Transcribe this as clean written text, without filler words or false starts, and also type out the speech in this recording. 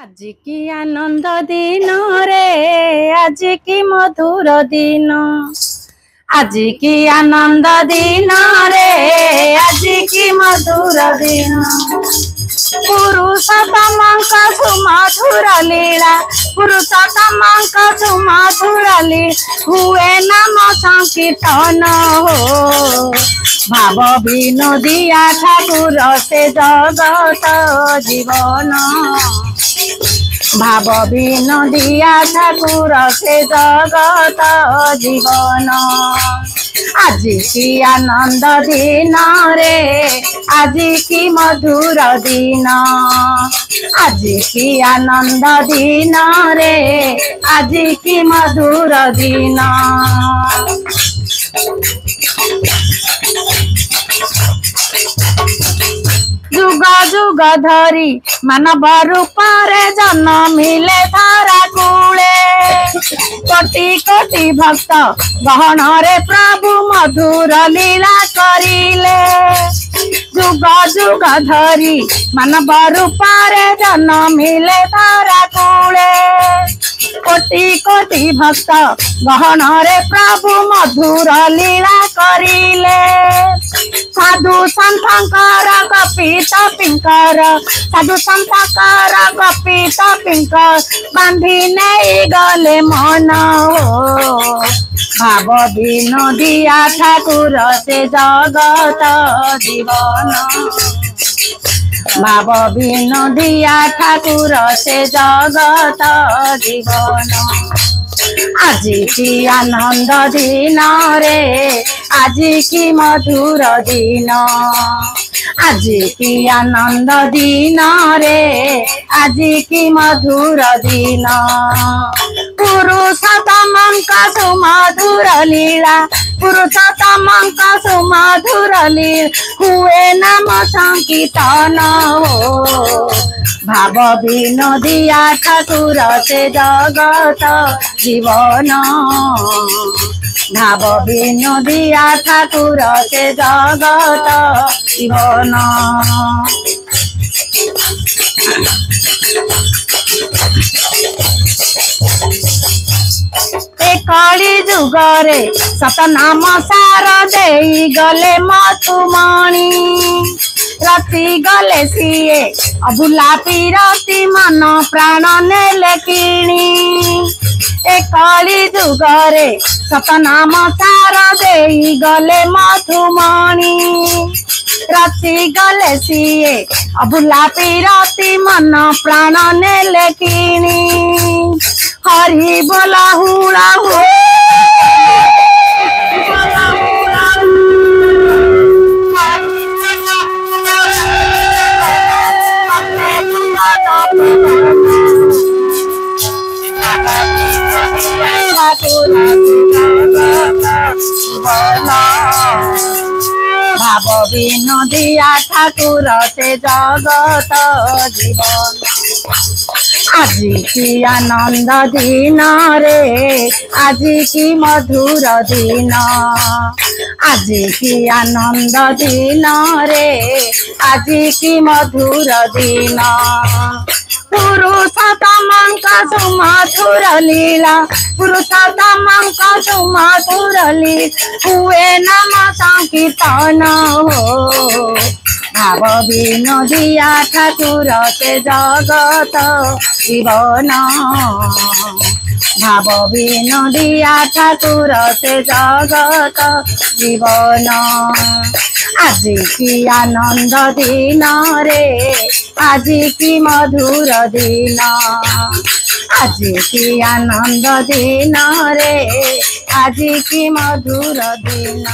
आज की आनंद दिन रे आज की मधुर दिन आज की आनंद दिन रे आज की मधुर दिन पुरुषोत्तमंक सुमधुर लीला पुरुषोत्तमंक सुमधुर लीला हुए नाम संकीर्तन हो भाव विनोदिया ठाकुर से जगत जीवन भाव विनोदिया ठाकुर से जगत जीवन आज की आनंद दिन रे आज की मधुर दिन आज की आनंद दिन रे आज की मधुर दिन जुग जुग धरी मानव रूप जन्मिले धरा कूले कोटि कोटि भक्त गहन रे प्रभु मधुर लीला करिले जुग जुग धरी मानव रूप जन्मिले धरा कूले कोटि कोटि भक्त गहन रे प्रभु मधुर लीला करिले साधु संतकर कपित पिंकर साधु संतकर कपित पिंकर बांधी नहीं गले मन हो भाव विनोदिया ठाकुर से जगत जीवन भाव विनोदिया ठाकुर से जगत जीवन आज की आनंद दिन रे आज की मधुर दिन आज की आनंद दिन रे आज की मधुर दिन पुरुषोत्तमंक सुमधुर लीला पुरुषोत्तमंक सुमधुर लीला हुए नाम संकीर्तन हो भाव विनोदिया ठाकुर से जगत जीवन भाव विनोदिया ठाकुर से जगत जीवन कली जुगरे सतनाम सार दे गले मथुमणि रति गले सीए अभुला पीरती मन प्राण नेले किणी कली जुगरे सतनाम सार दे गले मथुमणि रति गले सीए अभुला पीरती मन प्राण नेले किणी हरि बोला हुड़ा हो भाव विनोदिया ठाकुर से जगत जीवन आज की आनंद दिन रे आज की मधुर दिन आज की आनंद दिन रे आज की मधुर दिन पुरुषोत्तमंक सुमधुर लीला पुरुषोत्तमंक सुमधुर लीला हुए नाम संकीर्तन हो भाव विनोदिया ठाकुर से जगत जीवन भाव विनोदिया ठाकुर से जगत जीवन आज की आनंद दिन रे आज की मधुर दिन आज की आनंद दिन रे आज की मधुर दिन।